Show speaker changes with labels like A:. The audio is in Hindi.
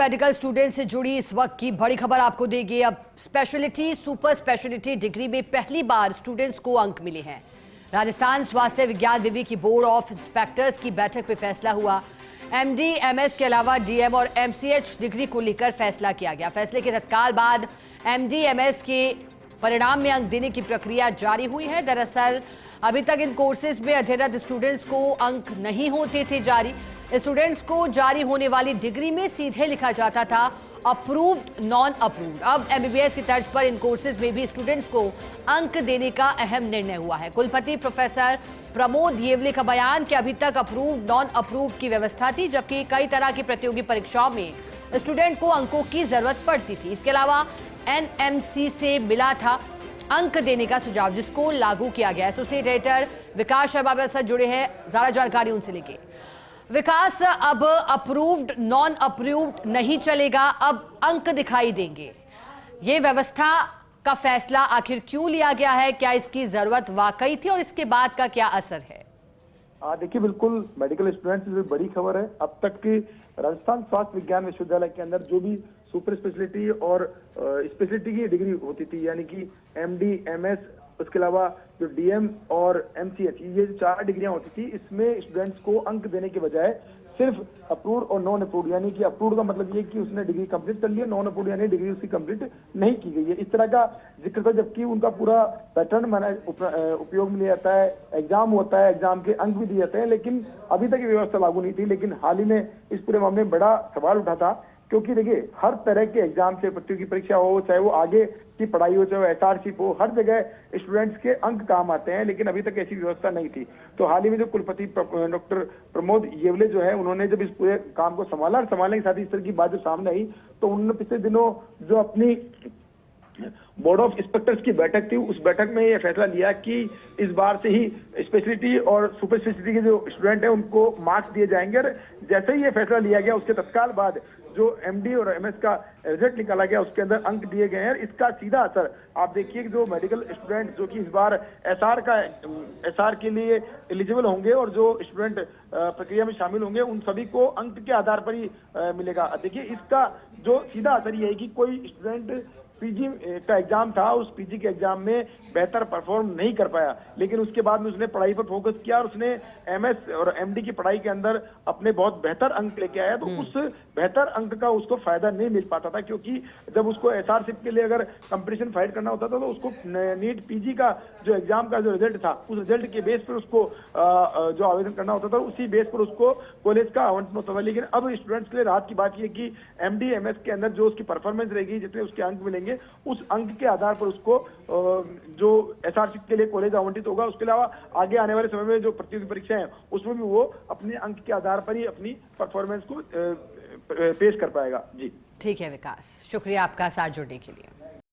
A: मेडिकल स्टूडेंट से जुड़ी इस वक्त की बड़ी खबर आपको देगी। अब स्पेशलिटी सुपर स्पेशलिटी डिग्री में पहली बार स्टूडेंट्स को अंक मिले हैं। राजस्थान स्वास्थ्य विज्ञान विवि की बोर्ड ऑफ इंस्पेक्टर्स की बैठक में फैसला हुआ। एमडी एमएस के अलावा डीएम और एमसीएच डिग्री को लेकर फैसला किया गया। फैसले के तत्काल बाद एमडी एमएस के परिणाम में अंक देने की प्रक्रिया जारी हुई है। दरअसल अभी तक इन कोर्सेज में अध्ययनरत स्टूडेंट्स को अंक नहीं होते थे जारी। स्टूडेंट्स को जारी होने वाली डिग्री में सीधे लिखा जाता था अप्रूव्ड नॉन अप्रूव्ड। अब एमबीबीएस की तर्ज पर इन कोर्सेज में भी स्टूडेंट्स को अंक देने का अहम निर्णय हुआ है। कुलपति प्रोफेसर प्रमोद येवले का बयान कि अभी तक अप्रूव्ड नॉन अप्रूव्ड की व्यवस्था थी, जबकि कई तरह की प्रतियोगी परीक्षाओं में स्टूडेंट को अंकों की जरूरत पड़ती थी। इसके अलावा एनएमसी से मिला था अंक देने का सुझाव, जिसको लागू किया गया। एसोसिएट एडिटर विकास शर्मा मेरे साथ जुड़े हैं, ज्यादा जानकारी उनसे लेंगे। विकास, अब अप्रूव्ड नॉन अप्रूव्ड नहीं चलेगा, अब अंक दिखाई देंगे। ये व्यवस्था का फैसला आखिर क्यों लिया गया है? क्या इसकी जरूरत वाकई थी और इसके बाद का क्या असर है?
B: देखिए, बिल्कुल मेडिकल स्टूडेंट्स की बड़ी खबर है। अब तक की राजस्थान स्वास्थ्य विज्ञान विश्वविद्यालय के अंदर जो भी सुपर स्पेशलिटी और स्पेशलिटी की डिग्री होती थी, यानी कि एमडी एमएस, उसके अलावा जो डीएम और एमसीएच, ये जो 4 डिग्रियां होती थी, इसमें स्टूडेंट्स को अंक देने के बजाय सिर्फ अप्रूव्ड और नॉन अप्रूव्ड, यानी कि अप्रूव्ड का मतलब ये कि उसने डिग्री कंप्लीट कर ली है, नॉन अप्रूव्ड यानी डिग्री उसकी कंप्लीट नहीं की गई है, इस तरह का जिक्र था। जबकि उनका पूरा पैटर्न उपयोग में लिया जाता है, एग्जाम होता है, एग्जाम के अंक भी दिए जाते हैं, लेकिन अभी तक ये व्यवस्था लागू नहीं थी। लेकिन हाल ही में इस पूरे मामले में बड़ा सवाल उठा था, क्योंकि देखिए हर तरह के एग्जाम से प्रतियोगी परीक्षा हो, चाहे वो आगे की पढ़ाई हो, चाहे वो एसआरशिप हो, हर जगह स्टूडेंट्स के अंक काम आते हैं, लेकिन अभी तक ऐसी व्यवस्था नहीं थी। तो हाल ही में जो कुलपति डॉक्टर प्रमोद येवले जो है, उन्होंने जब इस पूरे काम को संभालने के साथ इस तरह की बात जो सामने आई, तो उन्होंने पिछले दिनों जो अपनी बोर्ड ऑफ इंस्पेक्टर्स की बैठक थी, उस बैठक में यह फैसला लिया कि इस बार से ही स्पेशलिटी और सुपर स्पेशलिटी के जो स्टूडेंट हैं उनको मार्क्स दिए जाएंगे। और जैसे ही यह फैसला लिया गया, उसके तत्काल बाद जो एमडी और एमएस का रिजल्ट निकाला गया, उसके अंदर अंक दिए गए हैं। इसका सीधा असर आप देखिए कि जो मेडिकल स्टूडेंट जो कि इस बार एसआर के लिए एलिजिबल होंगे और जो स्टूडेंट प्रक्रिया में शामिल होंगे, उन सभी को अंक के आधार पर ही मिलेगा। देखिए, इसका जो सीधा असर ये है कि कोई स्टूडेंट पीजी का एग्जाम था, उस पीजी के एग्जाम में बेहतर परफॉर्म नहीं कर पाया, लेकिन उसके बाद में उसने पढ़ाई पर फोकस किया और उसने एमएस और एमडी की पढ़ाई के अंदर अपने बहुत बेहतर अंक लेके आया। तो उस बेहतर अंक का उसको फायदा नहीं मिल पाता था, क्योंकि जब उसको एसआरशिप के लिए अगर कंपटीशन फाइट करना होता था, तो उसको नीट पीजी का जो एग्जाम का जो रिजल्ट था, उस रिजल्ट के बेस पर उसको जो आवेदन करना होता था, उसी बेस पर उसको कॉलेज का आवंटन होता था। लेकिन अब स्टूडेंट्स के लिए राहत की बात यह कि एमडी एमएस के अंदर जो उसकी परफॉर्मेंस रहेगी, जितने उसके अंक मिलेंगे, उस अंक के आधार पर उसको जो एसआरशिप के लिए कॉलेज आवंटित होगा। उसके अलावा आगे आने वाले समय में जो प्रतियोगी परीक्षाएं हैं, उसमें भी वो अपने अंक के आधार पर ही अपनी परफॉर्मेंस को पेश कर पाएगा। जी
A: ठीक है विकास, शुक्रिया आपका साथ जुड़ने के लिए।